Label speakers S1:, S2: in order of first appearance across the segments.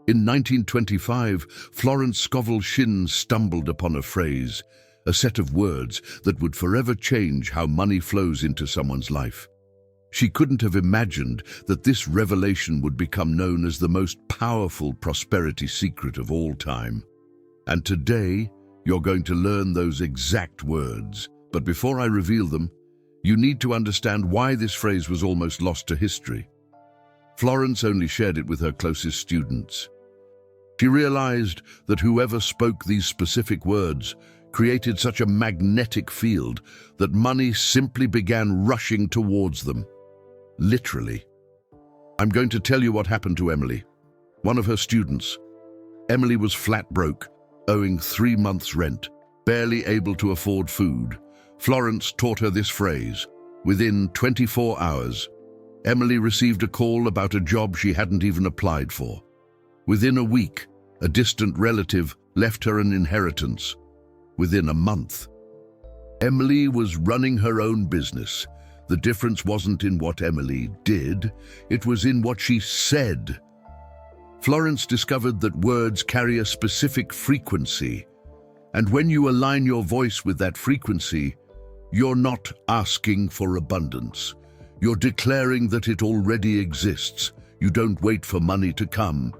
S1: In 1925, Florence Scovel Shinn stumbled upon a phrase, a set of words that would forever change how money flows into someone's life. She couldn't have imagined that this revelation would become known as the most powerful prosperity secret of all time. And today, you're going to learn those exact words. But before I reveal them, you need to understand why this phrase was almost lost to history. Florence only shared it with her closest students. She realized that whoever spoke these specific words created such a magnetic field that money simply began rushing towards them. Literally. I'm going to tell you what happened to Emily, one of her students. Emily was flat broke, owing 3 months' rent, barely able to afford food. Florence taught her this phrase. Within 24 hours, Emily received a call about a job she hadn't even applied for. Within a week, a distant relative left her an inheritance. Within a month, Emily was running her own business. The difference wasn't in what Emily did, it was in what she said. Florence discovered that words carry a specific frequency, and when you align your voice with that frequency, you're not asking for abundance. You're declaring that it already exists. You don't wait for money to come.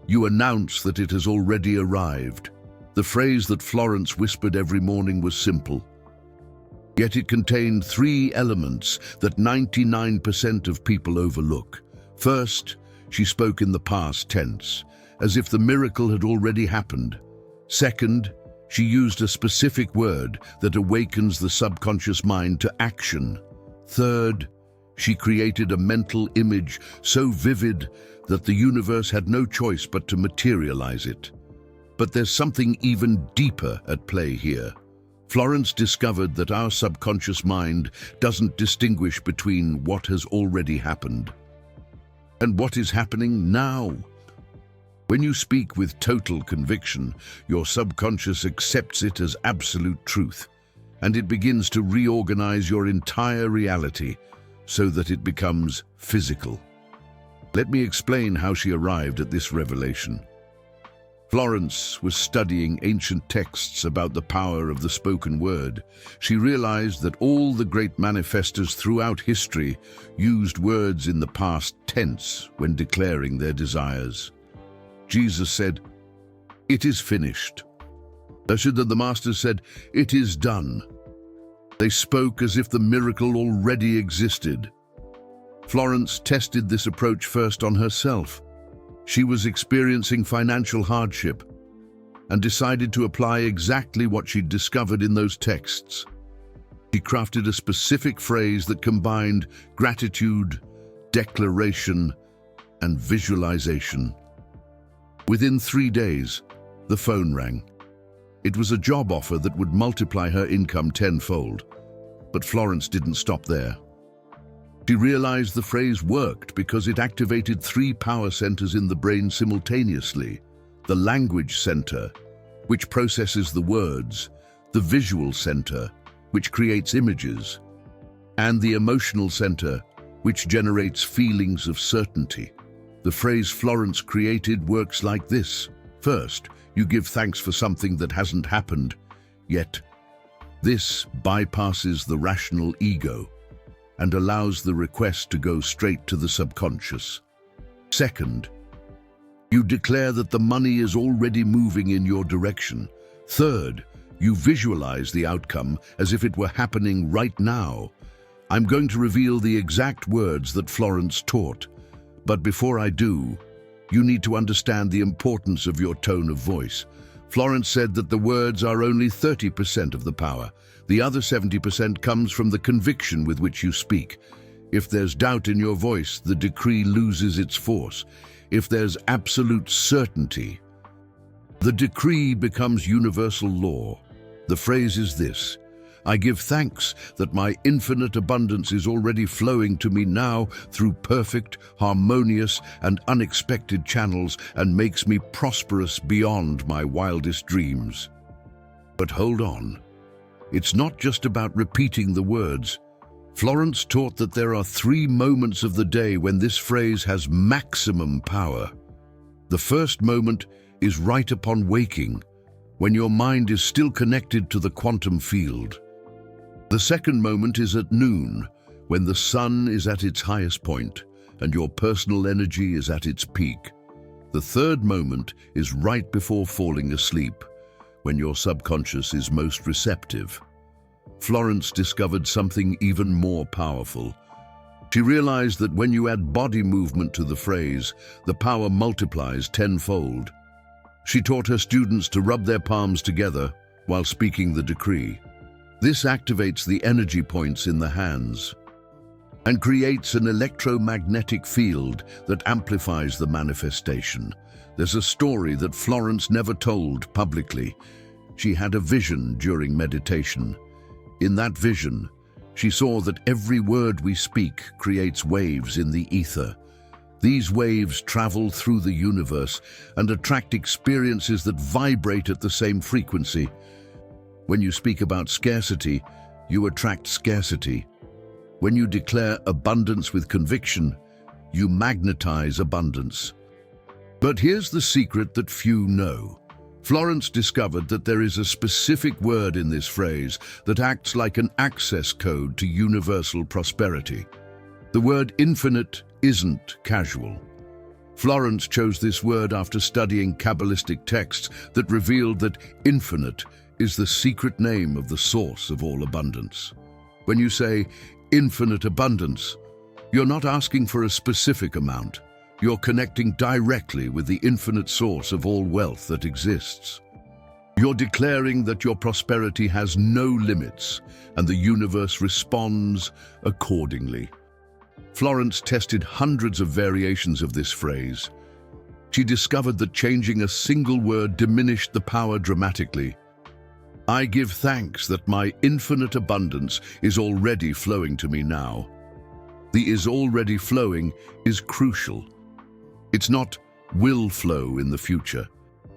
S1: You announce that it has already arrived. The phrase that Florence whispered every morning was simple, yet it contained 3 elements that 99% of people overlook. First, she spoke in the past tense, as if the miracle had already happened. Second, she used a specific word that awakens the subconscious mind to action. Third, she created a mental image so vivid that the universe had no choice but to materialize it. But there's something even deeper at play here. Florence discovered that our subconscious mind doesn't distinguish between what has already happened and what is happening now. When you speak with total conviction, your subconscious accepts it as absolute truth, and it begins to reorganize your entire reality so that it becomes physical. Let me explain how she arrived at this revelation. Florence was studying ancient texts about the power of the spoken word. She realized that all the great manifestors throughout history used words in the past tense when declaring their desires. Jesus said, "It is finished." The Master said, "It is done." They spoke as if the miracle already existed. Florence tested this approach first on herself. She was experiencing financial hardship and decided to apply exactly what she'd discovered in those texts. She crafted a specific phrase that combined gratitude, declaration, and visualization. Within 3 days, the phone rang. It was a job offer that would multiply her income tenfold. But Florence didn't stop there. She realized the phrase worked because it activated 3 power centers in the brain simultaneously. The language center, which processes the words, the visual center, which creates images, and the emotional center, which generates feelings of certainty. The phrase Florence created works like this. First, you give thanks for something that hasn't happened yet. This bypasses the rational ego and allows the request to go straight to the subconscious. Second, you declare that the money is already moving in your direction. Third, you visualize the outcome as if it were happening right now. I'm going to reveal the exact words that Florence taught, but before I do, you need to understand the importance of your tone of voice. Florence said that the words are only 30% of the power. The other 70% comes from the conviction with which you speak. If there's doubt in your voice, the decree loses its force. If there's absolute certainty, the decree becomes universal law. The phrase is this: I give thanks that my infinite abundance is already flowing to me now through perfect, harmonious, and unexpected channels and makes me prosperous beyond my wildest dreams. But hold on. It's not just about repeating the words. Florence taught that there are 3 moments of the day when this phrase has maximum power. The first moment is right upon waking, when your mind is still connected to the quantum field. The second moment is at noon, when the sun is at its highest point and your personal energy is at its peak. The third moment is right before falling asleep, when your subconscious is most receptive. Florence discovered something even more powerful. She realized that when you add body movement to the phrase, the power multiplies tenfold. She taught her students to rub their palms together while speaking the decree. This activates the energy points in the hands and creates an electromagnetic field that amplifies the manifestation. There's a story that Florence never told publicly. She had a vision during meditation. In that vision, she saw that every word we speak creates waves in the ether. These waves travel through the universe and attract experiences that vibrate at the same frequency. When you speak about scarcity, you attract scarcity. When you declare abundance with conviction, you magnetize abundance. But here's the secret that few know. Florence discovered that there is a specific word in this phrase that acts like an access code to universal prosperity. The word infinite isn't casual. Florence chose this word after studying Kabbalistic texts that revealed that infinite is the secret name of the source of all abundance. When you say infinite abundance, you're not asking for a specific amount. You're connecting directly with the infinite source of all wealth that exists. You're declaring that your prosperity has no limits, and the universe responds accordingly. Florence tested hundreds of variations of this phrase. She discovered that changing a single word diminished the power dramatically. I give thanks that my infinite abundance is already flowing to me now. The is already flowing is crucial. It's not will flow in the future.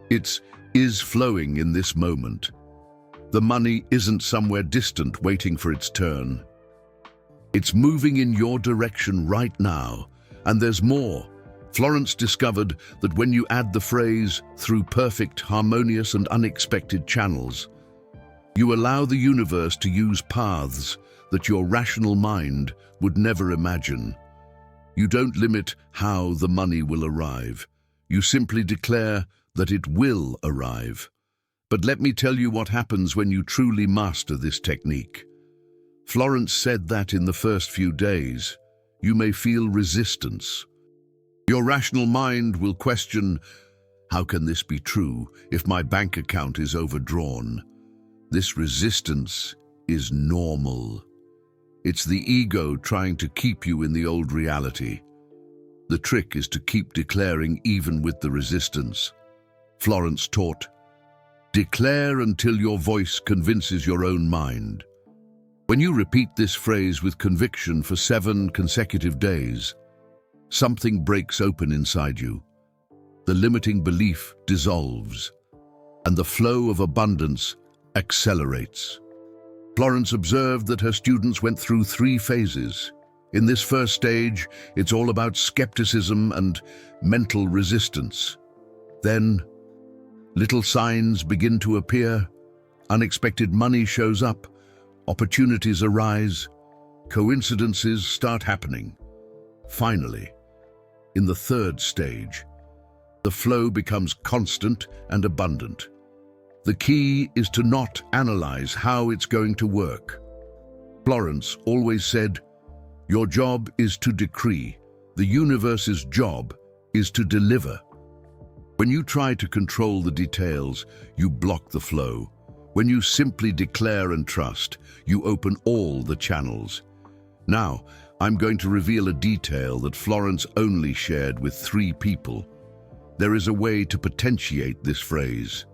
S1: It's is flowing in this moment. The money isn't somewhere distant waiting for its turn. It's moving in your direction right now. And there's more. Florence discovered that when you add the phrase through perfect, harmonious, and unexpected channels, you allow the universe to use paths that your rational mind would never imagine. You don't limit how the money will arrive. You simply declare that it will arrive. But let me tell you what happens when you truly master this technique. Florence said that in the first few days, you may feel resistance. Your rational mind will question, how can this be true if my bank account is overdrawn? This resistance is normal. It's the ego trying to keep you in the old reality. The trick is to keep declaring even with the resistance. Florence taught, declare until your voice convinces your own mind. When you repeat this phrase with conviction for 7 consecutive days, something breaks open inside you. The limiting belief dissolves, and the flow of abundance accelerates. Florence observed that her students went through 3 phases. In this first stage, it's all about skepticism and mental resistance. Then, little signs begin to appear, unexpected money shows up, opportunities arise, coincidences start happening. Finally, in the third stage, the flow becomes constant and abundant. The key is to not analyze how it's going to work. Florence always said, your job is to decree. The universe's job is to deliver. When you try to control the details, you block the flow. When you simply declare and trust, you open all the channels. Now, I'm going to reveal a detail that Florence only shared with 3 people. There is a way to potentiate this phrase.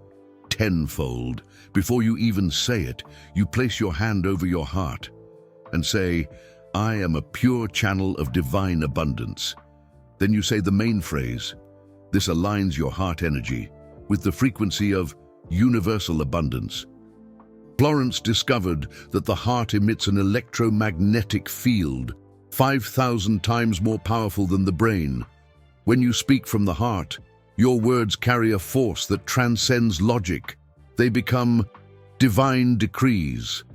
S1: Tenfold. Before you even say it, you place your hand over your heart and say, I am a pure channel of divine abundance. Then you say the main phrase. This aligns your heart energy with the frequency of universal abundance. Florence discovered that the heart emits an electromagnetic field 5,000 times more powerful than the brain. When you speak from the heart, Your words carry a force that transcends logic. They become divine decrees.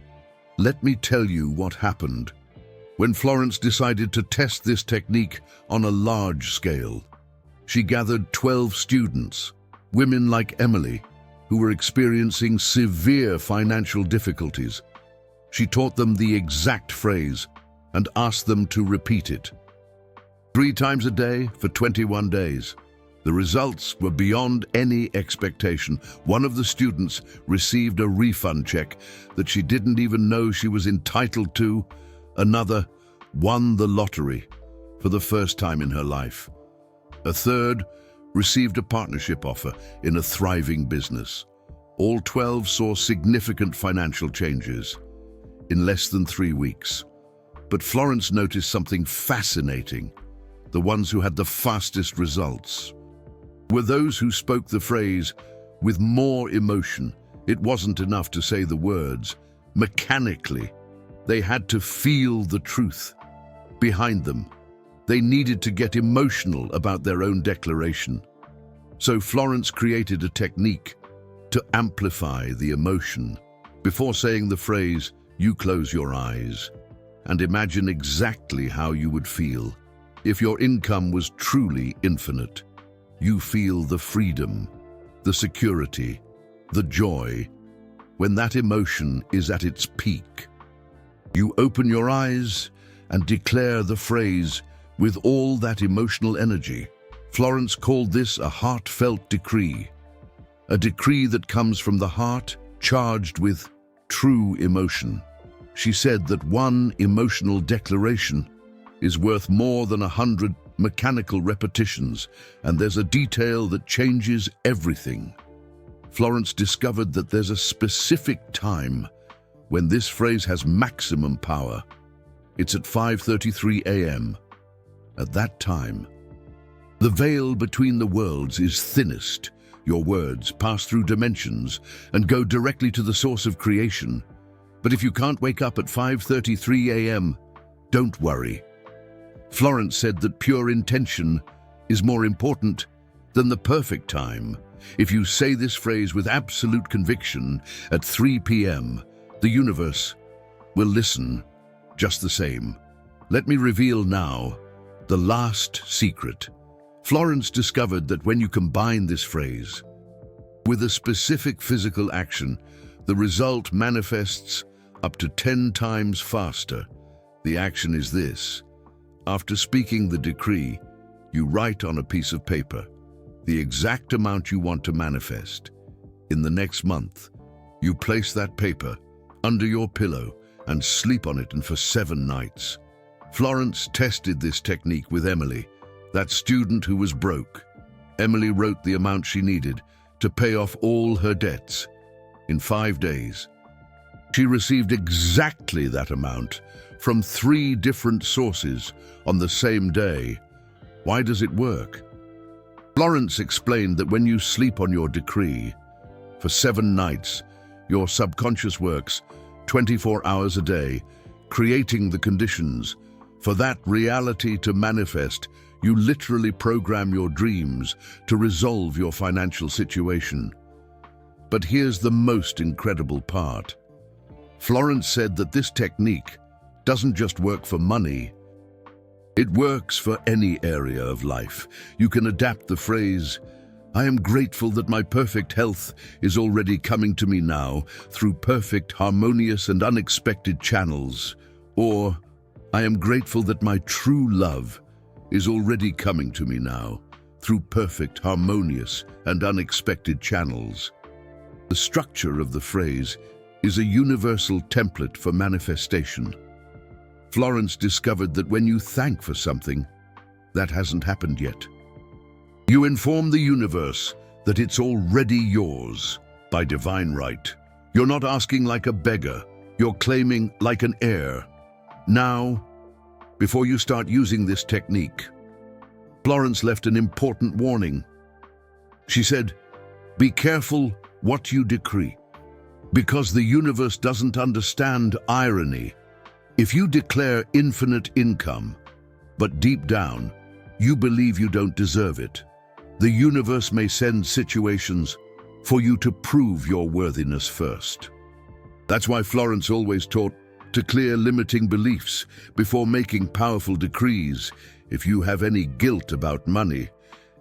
S1: Let me tell you what happened when Florence decided to test this technique on a large scale. She gathered 12 students, women like Emily, who were experiencing severe financial difficulties. She taught them the exact phrase and asked them to repeat it 3 times a day for 21 days. The results were beyond any expectation. One of the students received a refund check that she didn't even know she was entitled to. Another won the lottery for the first time in her life. A third received a partnership offer in a thriving business. All 12 saw significant financial changes in less than 3 weeks. But Florence noticed something fascinating. The ones who had the fastest results were those who spoke the phrase with more emotion. It wasn't enough to say the words mechanically. They had to feel the truth behind them. They needed to get emotional about their own declaration. So Florence created a technique to amplify the emotion. Before saying the phrase, you close your eyes and imagine exactly how you would feel if your income was truly infinite. You feel the freedom, the security, the joy. When that emotion is at its peak, you open your eyes and declare the phrase with all that emotional energy. Florence called this a heartfelt decree, a decree that comes from the heart, charged with true emotion. She said that one emotional declaration is worth more than 100 mechanical repetitions, and there's a detail that changes everything. Florence discovered that there's a specific time when this phrase has maximum power. It's at 5:33 a.m. At that time, the veil between the worlds is thinnest. Your words pass through dimensions and go directly to the source of creation. But if you can't wake up at 5:33 a.m., don't worry. Florence said that pure intention is more important than the perfect time. If you say this phrase with absolute conviction at 3 p.m., the universe will listen just the same. Let me reveal now the last secret. Florence discovered that when you combine this phrase with a specific physical action, the result manifests up to 10 times faster. The action is this. After speaking the decree, you write on a piece of paper the exact amount you want to manifest. In the next month, you place that paper under your pillow and sleep on it, and for 7 nights. Florence tested this technique with Emily, that student who was broke. Emily wrote the amount she needed to pay off all her debts. In 5 days, she received exactly that amount from 3 different sources on the same day. Why does it work? Florence explained that when you sleep on your decree for 7 nights, your subconscious works 24 hours a day, creating the conditions for that reality to manifest. You literally program your dreams to resolve your financial situation. But here's the most incredible part. Florence said that this technique doesn't just work for money. It works for any area of life. You can adapt the phrase, I am grateful that my perfect health is already coming to me now through perfect, harmonious, and unexpected channels. Or, I am grateful that my true love is already coming to me now through perfect, harmonious, and unexpected channels. The structure of the phrase is a universal template for manifestation. Florence discovered that when you thank for something that hasn't happened yet, you inform the universe that it's already yours by divine right. You're not asking like a beggar, you're claiming like an heir. Now, before you start using this technique, Florence left an important warning. She said, be careful what you decree, because the universe doesn't understand irony. If you declare infinite income, but deep down, you believe you don't deserve it, The universe may send situations for you to prove your worthiness first. That's why Florence always taught to clear limiting beliefs before making powerful decrees. If you have any guilt about money,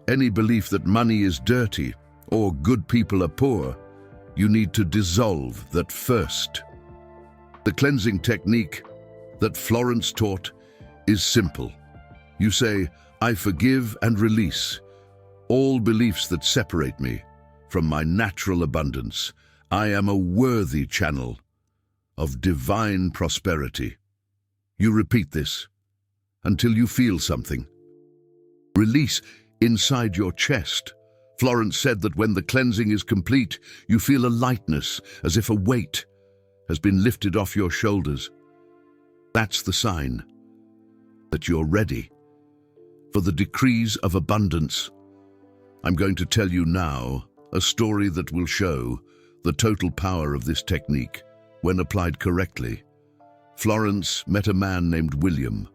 S1: any belief that money is dirty or good people are poor, you need to dissolve that first. The cleansing technique that Florence taught is simple. You say, I forgive and release all beliefs that separate me from my natural abundance. I am a worthy channel of divine prosperity. You repeat this until you feel something. Release inside your chest. Florence said that when the cleansing is complete, you feel a lightness, as if a weight has been lifted off your shoulders. That's the sign that you're ready for the decrees of abundance. I'm going to tell you now a story that will show the total power of this technique when applied correctly. Florence met a man named William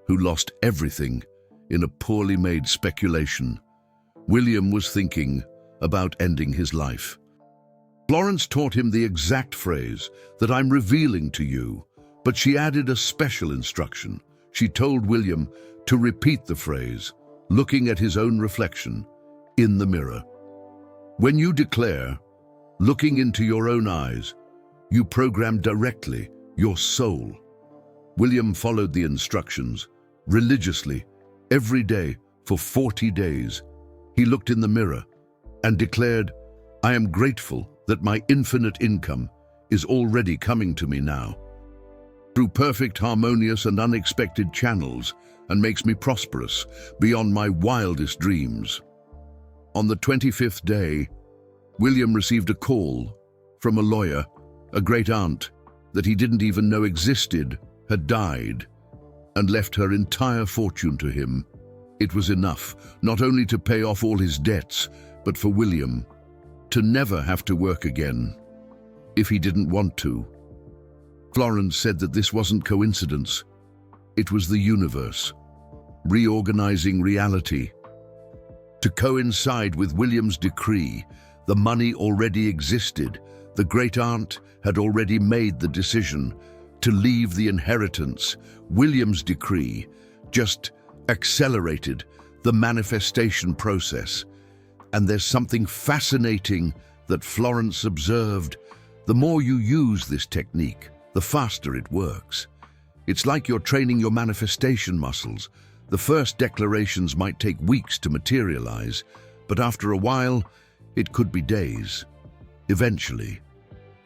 S1: who lost everything in a poorly made speculation. William was thinking about ending his life. Florence taught him the exact phrase that I'm revealing to you, but she added a special instruction. She told William to repeat the phrase, looking at his own reflection in the mirror. When you declare, looking into your own eyes, you program directly your soul. William followed the instructions religiously every day for 40 days. He looked in the mirror and declared, I am grateful that my infinite income is already coming to me now, through perfect, harmonious, and unexpected channels, and makes me prosperous beyond my wildest dreams. On the 25th day, William received a call from a lawyer. A great aunt that he didn't even know existed had died and left her entire fortune to him. It was enough not only to pay off all his debts, but for William to never have to work again if he didn't want to. Florence said that this wasn't coincidence. It was the universe reorganizing reality. To coincide with William's decree, the money already existed. The great aunt had already made the decision to leave the inheritance. William's decree just accelerated the manifestation process. And there's something fascinating that Florence observed. The more you use this technique, the faster it works. It's like you're training your manifestation muscles. The first declarations might take weeks to materialize, but after a while, it could be days. Eventually,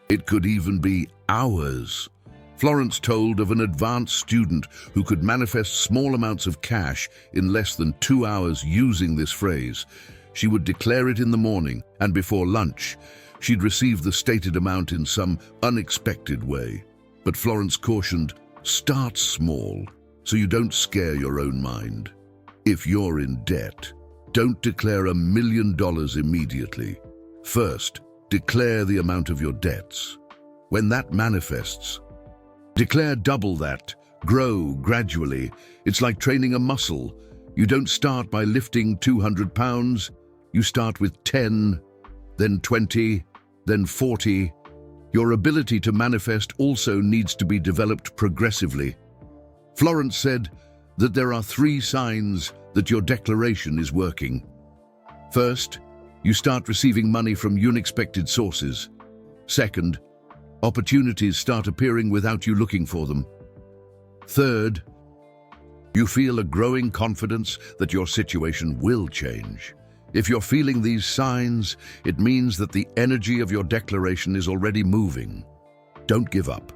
S1: it could even be hours. Florence told of an advanced student who could manifest small amounts of cash in less than 2 hours using this phrase. She would declare it in the morning, and before lunch, she'd receive the stated amount in some unexpected way. But Florence cautioned, start small, so you don't scare your own mind. If you're in debt, don't declare $1 million immediately. First, declare the amount of your debts. When that manifests, declare double that. Grow gradually. It's like training a muscle. You don't start by lifting 200 pounds. You start with 10, then 20, then 40. Your ability to manifest also needs to be developed progressively. Florence said that there are 3 signs that your declaration is working. First, you start receiving money from unexpected sources. Second, opportunities start appearing without you looking for them. Third, you feel a growing confidence that your situation will change. If you're feeling these signs, it means that the energy of your declaration is already moving. Don't give up.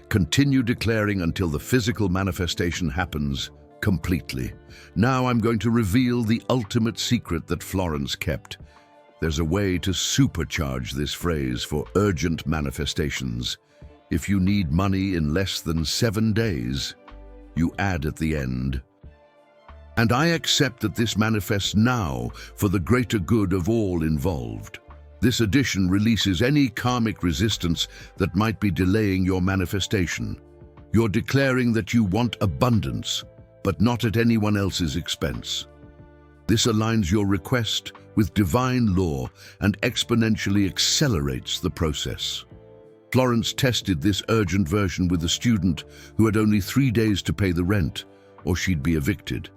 S1: Continue declaring until the physical manifestation happens completely. Now I'm going to reveal the ultimate secret that Florence kept. There's a way to supercharge this phrase for urgent manifestations. If you need money in less than 7 days, you add at the end, and I accept that this manifests now for the greater good of all involved. This addition releases any karmic resistance that might be delaying your manifestation. You're declaring that you want abundance, but not at anyone else's expense. This aligns your request with divine law and exponentially accelerates the process. Florence tested this urgent version with a student who had only 3 days to pay the rent, or she'd be evicted.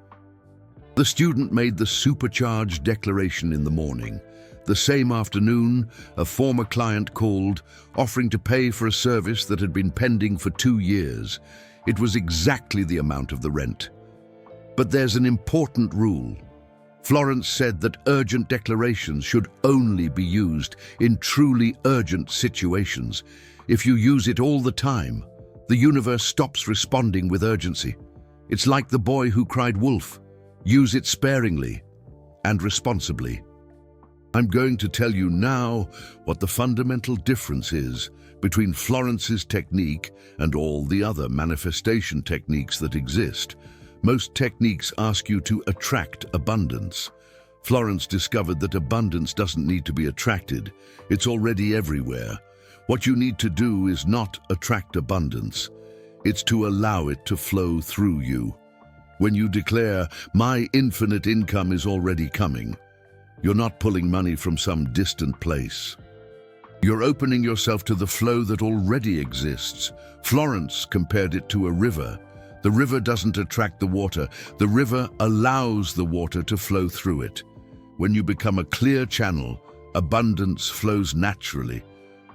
S1: The student made the supercharged declaration in the morning. The same afternoon, a former client called, offering to pay for a service that had been pending for 2 years. It was exactly the amount of the rent. But there's an important rule. Florence said that urgent declarations should only be used in truly urgent situations. If you use it all the time, the universe stops responding with urgency. It's like the boy who cried wolf. Use it sparingly and responsibly. I'm going to tell you now what the fundamental difference is between Florence's technique and all the other manifestation techniques that exist. Most techniques ask you to attract abundance. Florence discovered that abundance doesn't need to be attracted. It's already everywhere. What you need to do is not attract abundance. It's to allow it to flow through you. When you declare, "My infinite income is already coming," you're not pulling money from some distant place. You're opening yourself to the flow that already exists. Florence compared it to a river. The river doesn't attract the water. The river allows the water to flow through it. When you become a clear channel, abundance flows naturally.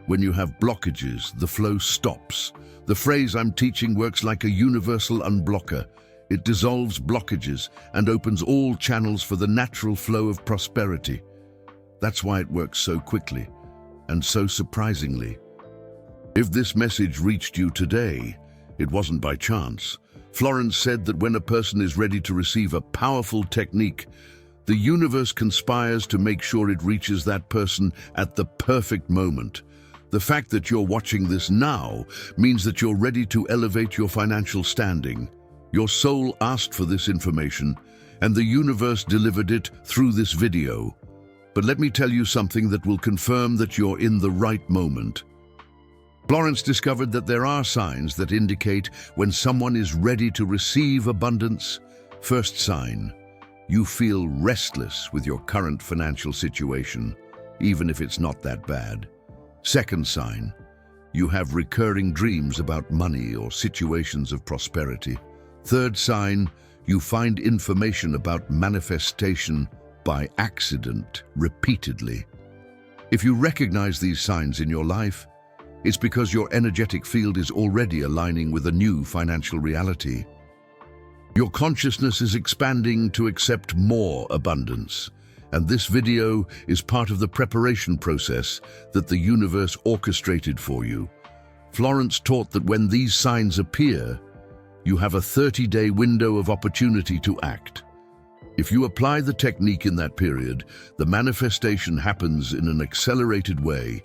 S1: When you have blockages, the flow stops. The phrase I'm teaching works like a universal unblocker. It dissolves blockages and opens all channels for the natural flow of prosperity. That's why it works so quickly and so surprisingly. If this message reached you today, it wasn't by chance. Florence said that when a person is ready to receive a powerful technique, the universe conspires to make sure it reaches that person at the perfect moment. The fact that you're watching this now means that you're ready to elevate your financial standing. Your soul asked for this information, and the universe delivered it through this video. But let me tell you something that will confirm that you're in the right moment. Florence discovered that there are signs that indicate when someone is ready to receive abundance. First sign, you feel restless with your current financial situation, even if it's not that bad. Second sign, you have recurring dreams about money or situations of prosperity. Third sign, you find information about manifestation by accident repeatedly. If you recognize these signs in your life, it's because your energetic field is already aligning with a new financial reality. Your consciousness is expanding to accept more abundance, and this video is part of the preparation process that the universe orchestrated for you. Florence taught that when these signs appear, you have a 30-day window of opportunity to act. If you apply the technique in that period, the manifestation happens in an accelerated way.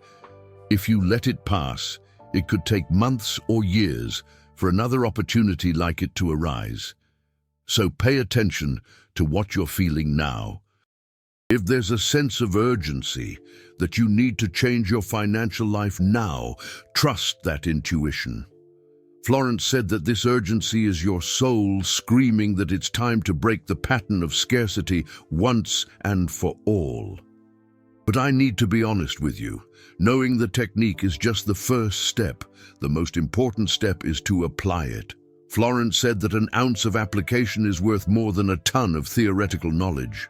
S1: If you let it pass, it could take months or years for another opportunity like it to arise. So pay attention to what you're feeling now. If there's a sense of urgency that you need to change your financial life now, trust that intuition. Florence said that this urgency is your soul screaming that it's time to break the pattern of scarcity once and for all. But I need to be honest with you. Knowing the technique is just the first step. The most important step is to apply it. Florence said that an ounce of application is worth more than a ton of theoretical knowledge.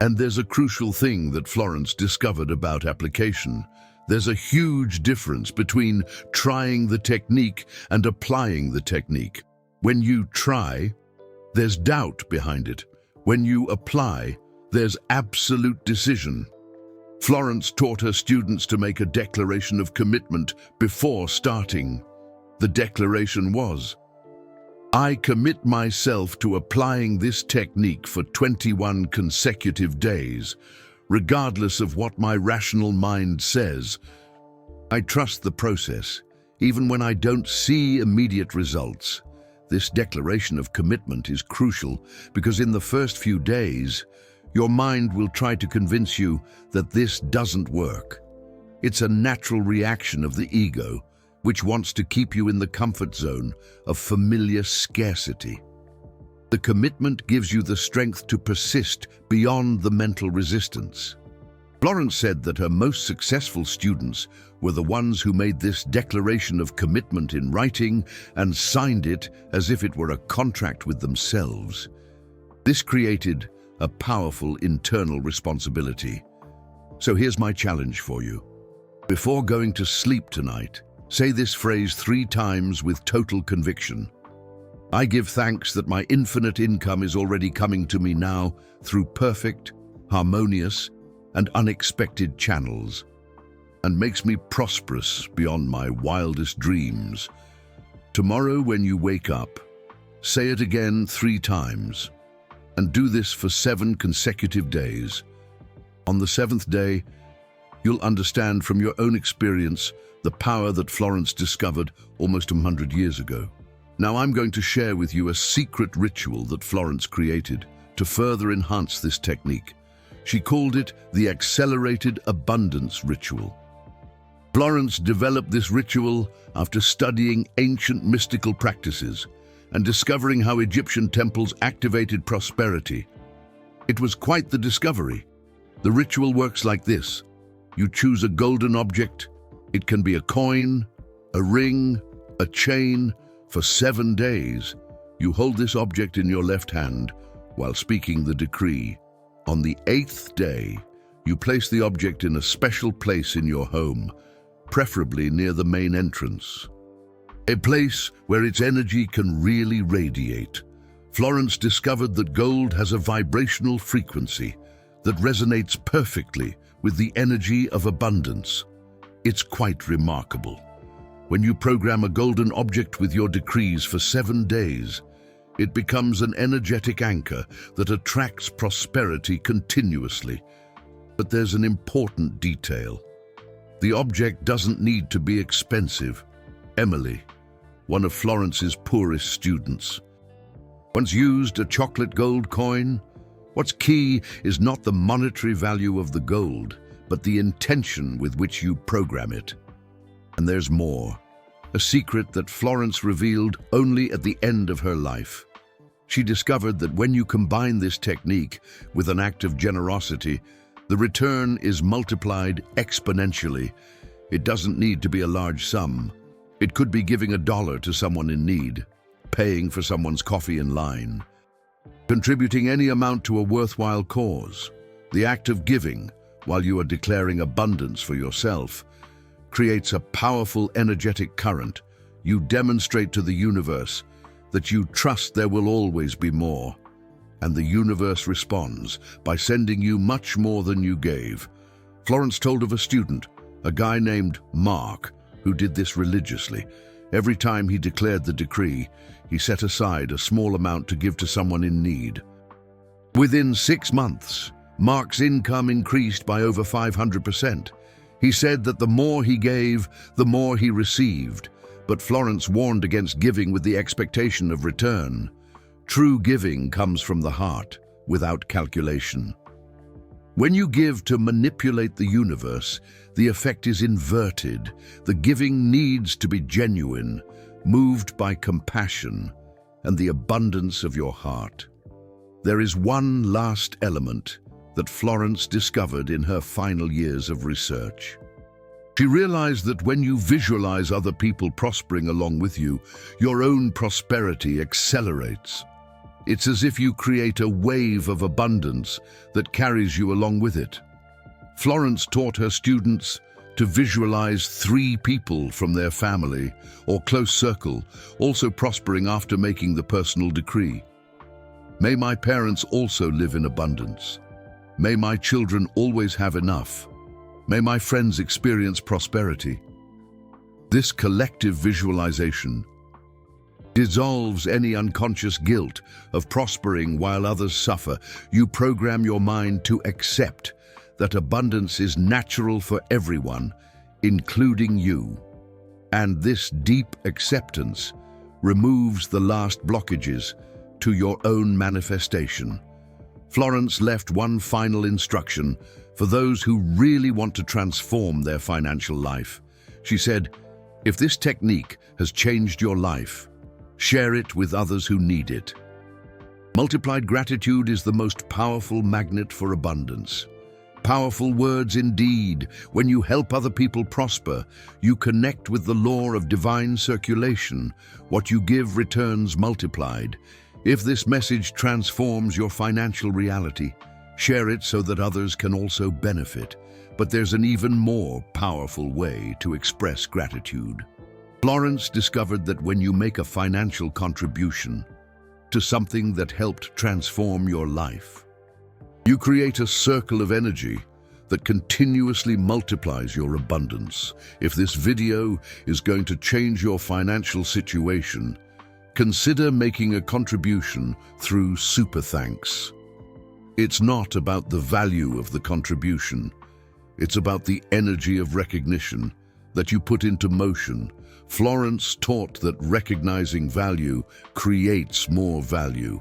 S1: And there's a crucial thing that Florence discovered about application. There's a huge difference between trying the technique and applying the technique. When you try, there's doubt behind it. When you apply, there's absolute decision. Florence taught her students to make a declaration of commitment before starting. The declaration was, "I commit myself to applying this technique for 21 consecutive days, regardless of what my rational mind says. I trust the process, even when I don't see immediate results." This declaration of commitment is crucial because in the first few days, your mind will try to convince you that this doesn't work. It's a natural reaction of the ego, which wants to keep you in the comfort zone of familiar scarcity. The commitment gives you the strength to persist beyond the mental resistance. Florence said that her most successful students were the ones who made this declaration of commitment in writing and signed it as if it were a contract with themselves. This created a powerful internal responsibility. So here's my challenge for you. Before going to sleep tonight, say this phrase 3 times with total conviction. I give thanks that my infinite income is already coming to me now through perfect, harmonious, and unexpected channels, and makes me prosperous beyond my wildest dreams. Tomorrow when you wake up, say it again 3 times, and do this for 7 consecutive days. On the 7th day, you'll understand from your own experience the power that Florence discovered almost 100 years ago. Now I'm going to share with you a secret ritual that Florence created to further enhance this technique. She called it the Accelerated Abundance Ritual. Florence developed this ritual after studying ancient mystical practices and discovering how Egyptian temples activated prosperity. It was quite the discovery. The ritual works like this. You choose a golden object. It can be a coin, a ring, a chain. For 7 days, you hold this object in your left hand while speaking the decree. On the 8th day, you place the object in a special place in your home, preferably near the main entrance. A place where its energy can really radiate. Florence discovered that gold has a vibrational frequency that resonates perfectly with the energy of abundance. It's quite remarkable. When you program a golden object with your decrees for 7 days, it becomes an energetic anchor that attracts prosperity continuously. But there's an important detail. The object doesn't need to be expensive. Emily, one of Florence's poorest students, once used a chocolate gold coin. What's key is not the monetary value of the gold, but the intention with which you program it. And there's more. A secret that Florence revealed only at the end of her life. She discovered that when you combine this technique with an act of generosity, the return is multiplied exponentially. It doesn't need to be a large sum. It could be giving $1 to someone in need, paying for someone's coffee in line, contributing any amount to a worthwhile cause. The act of giving, while you are declaring abundance for yourself, creates a powerful energetic current. You demonstrate to the universe that you trust there will always be more. And the universe responds by sending you much more than you gave. Florence told of a student, a guy named Mark, who did this religiously. Every time he declared the decree, he set aside a small amount to give to someone in need. Within 6 months, Mark's income increased by over 500%. He said that the more he gave, the more he received. But Florence warned against giving with the expectation of return. True giving comes from the heart, without calculation. When you give to manipulate the universe, the effect is inverted. The giving needs to be genuine, moved by compassion and the abundance of your heart. There is one last element that Florence discovered in her final years of research. She realized that when you visualize other people prospering along with you, your own prosperity accelerates. It's as if you create a wave of abundance that carries you along with it. Florence taught her students to visualize 3 people from their family or close circle also prospering after making the personal decree. May my parents also live in abundance. May my children always have enough. May my friends experience prosperity. This collective visualization dissolves any unconscious guilt of prospering while others suffer. You program your mind to accept that abundance is natural for everyone, including you. And this deep acceptance removes the last blockages to your own manifestation. Florence left one final instruction for those who really want to transform their financial life. She said, if this technique has changed your life, share it with others who need it. Multiplied gratitude is the most powerful magnet for abundance. Powerful words indeed. When you help other people prosper, you connect with the law of divine circulation. What you give returns multiplied. If this message transforms your financial reality, share it so that others can also benefit. But there's an even more powerful way to express gratitude. Florence discovered that when you make a financial contribution to something that helped transform your life, you create a circle of energy that continuously multiplies your abundance. If this video is going to change your financial situation, consider making a contribution through Super Thanks. It's not about the value of the contribution. It's about the energy of recognition that you put into motion. Florence taught that recognizing value creates more value.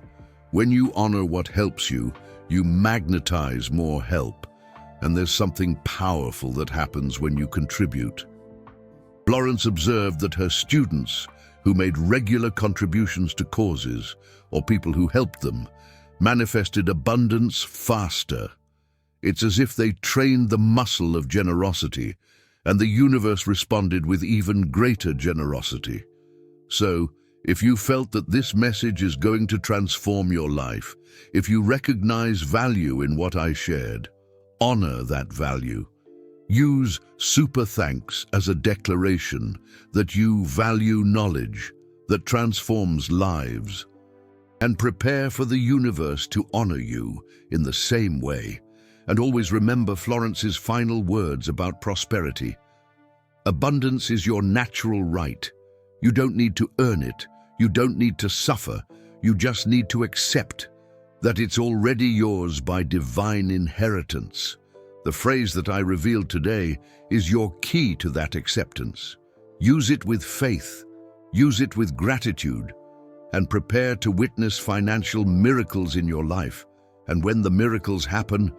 S1: When you honor what helps you, you magnetize more help. And there's something powerful that happens when you contribute. Florence observed that her students who made regular contributions to causes or people who helped them manifested abundance faster. It's as if they trained the muscle of generosity, and the universe responded with even greater generosity. So, if you felt that this message is going to transform your life, if you recognize value in what I shared, honor that value. Use Super Thanks as a declaration that you value knowledge that transforms lives, and prepare for the universe to honor you in the same way. And always remember Florence's final words about prosperity. Abundance is your natural right. You don't need to earn it. You don't need to suffer. You just need to accept that it's already yours by divine inheritance. The phrase that I revealed today is your key to that acceptance. Use it with faith. Use it with gratitude. And prepare to witness financial miracles in your life. And when the miracles happen,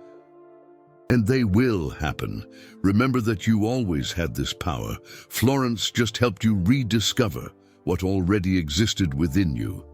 S1: and they will happen, remember that you always had this power. Florence just helped you rediscover what already existed within you.